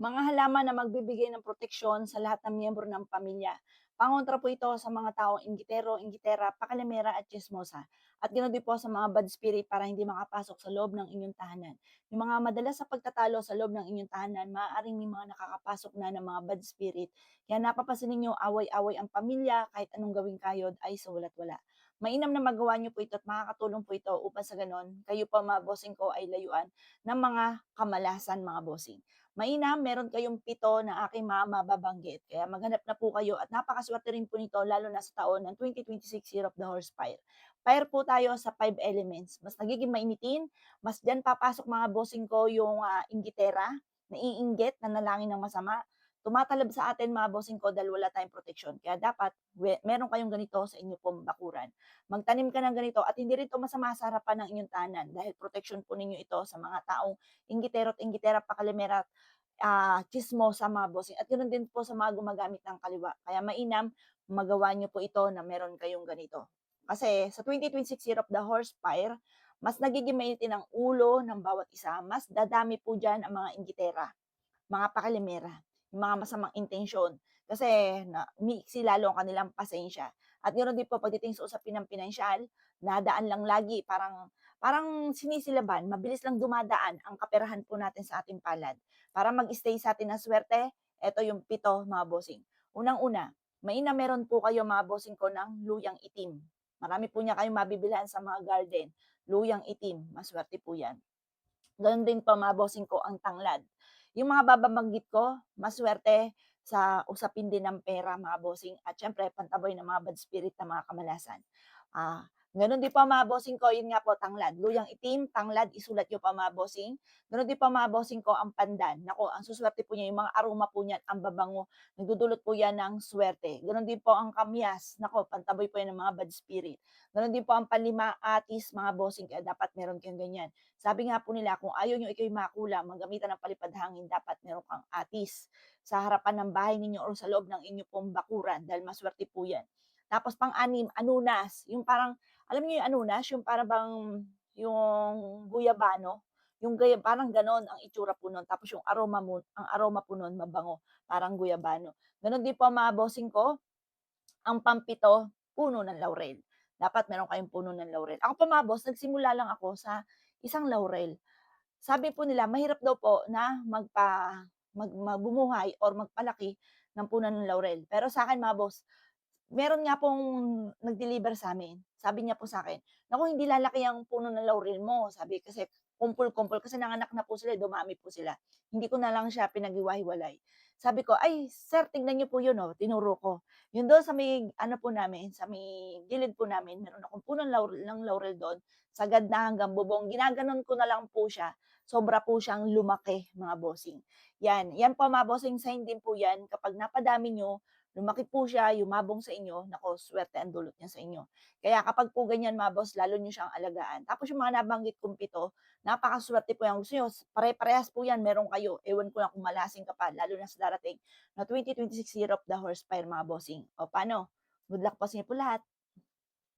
Mga halaman na magbibigay ng proteksyon sa lahat ng miyembro ng pamilya. Pangontra po ito sa mga taong inggitero, inggitera, pakalimera at chismosa. At ganoon din po sa mga bad spirit para hindi makapasok sa loob ng inyong tahanan. Yung mga madalas sa pagtatalo sa loob ng inyong tahanan, maaaring may mga nakakapasok na ng mga bad spirit. Kaya napapansin ninyo away-away ang pamilya, kahit anong gawing kayod ay sa wala. Mainam na magawa niyo po ito at makakatulong po ito upang sa ganon, kayo pa mga bossing ko ay layuan ng mga kamalasan mga bossing. Mainam, meron kayong 7 na aking mga mababanggit. Kaya maghanap na po kayo at napakaswerte rin po nito lalo na sa taon ng 2026 Year of the Horse Fire. Fire po tayo sa 5 elements. Mas nagiging mainitin, mas diyan papasok mga bossing ko yung inggitera, naiinggit, nanalangin ng masama. Tumatalab sa atin mga bossing ko dahil wala tayong proteksyon. Kaya dapat meron kayong ganito sa inyo pong bakuran. Magtanim ka ng ganito at hindi rin ito masama sa harapan ng inyong tahanan dahil proteksyon po ninyo ito sa mga taong inggitero at inggitera, pakalimera, tsismosa mga bossing at gano'n din po sa mga gumagamit ng kaliwa. Kaya mainam magawa niyo po ito na meron kayong ganito. Kasi sa 2026 Year of the Horse Fire, mas nagiging mainitin ang ulo ng bawat isa, mas dadami po diyan ang mga inggitera, mga pakalimera, yung mga masamang intensyon. Kasi umiiksi lalo ang kanilang pasensya. At gano'n din po pagdating sa usapin ng pinansiyal, nadaan lang lagi, parang parang sinisilaban, mabilis lang dumadaan ang kaperahan po natin sa ating palad. Para mag-stay sa atin ang swerte, eto yung 7 mga bossing. Unang-una, mainam meron po kayo mga bossing ko ng luyang itim. Marami po niya kayong mabibilhan sa mga garden. Luyang itim, maswerte po yan. Gano'n din po mga bossing ko ang tanglad. Yung mga bababanggit ko, maswerte sa usapin din ng pera mga bossing at siyempre pantaboy ng mga bad spirit na mga kamalasan. Gano'n din po mga bossing ko, yun nga po tanglad, luyang itim, tanglad, isulat niyo pa mga bossing. Gano'n din po mga bossing ko ang pandan, naku ang suswerte po niya, yung mga aroma po niyan ang babango, nagdudulot po yan ng swerte. Gano'n din po ang kamyas, naku pantaboy po yan ng mga bad spirit. Gano'n din po ang panlima, atis mga bossing, kaya dapat meron kayong ganyan. Sabi nga po nila kung ayaw niyo ikaw'y makulam, maggamitan ng palipad hangin, dapat meron kang atis sa harapan ng bahay ninyo or sa loob ng inyo pong bakuran dahil maswerte po 'yan. Tapos pang-anim, anunas, yung parang alam niyo yung anunas, yung para bang yung guyabano, yung parang gano'n ang itsura po nun tapos yung aroma po nun mabango, parang guyabano. Gano'n din po ang mga bossing ko, ang pampito, puno ng laurel. Dapat meron kayong puno ng laurel. Ako pa mga boss, nagsimula lang ako sa isang laurel. Sabi po nila mahirap daw po na bumuhay or magpalaki ng puno ng laurel. Pero sa akin mga boss, meron nga pong nag-deliver sa'min. Sabi niya po sa'kin, "Naku hindi lalaki ang puno ng laurel mo." Sabi kasi kumpul-kumpul kasi nanganak na po sila, eh, dumami po sila. Hindi ko na lang siya pinaghiwa-hiwalay. Sabi ko, "Ay sir tignan niyo po 'yun, oh." Tinuro ko. 'Yun do'n sa may ano po namin, sa may gilid po namin meron akong puno ng laurel do'n, sagad na hanggang bubong. Ginaganon ko na lang po siya, sobra po siyang lumaki mga bossing. 'Yan po mga bossing sign din po 'yan kapag napadami niyo, lumaki po siya, yumabong sa inyo, naku swerte ang dulot niya sa inyo. Kaya kapag po ganyan mga boss, lalo niyo siyang alagaan. Tapos yung mga nabanggit kong 7, napakaswerte po yan. Gusto niyo, pare-parehas po yan, meron kayo. Ewan ko lang kung malasing ka pa, lalo na sa darating na 2026 Year of the Horse Fire mga bossing. O paano? Good luck po sa inyo po lahat.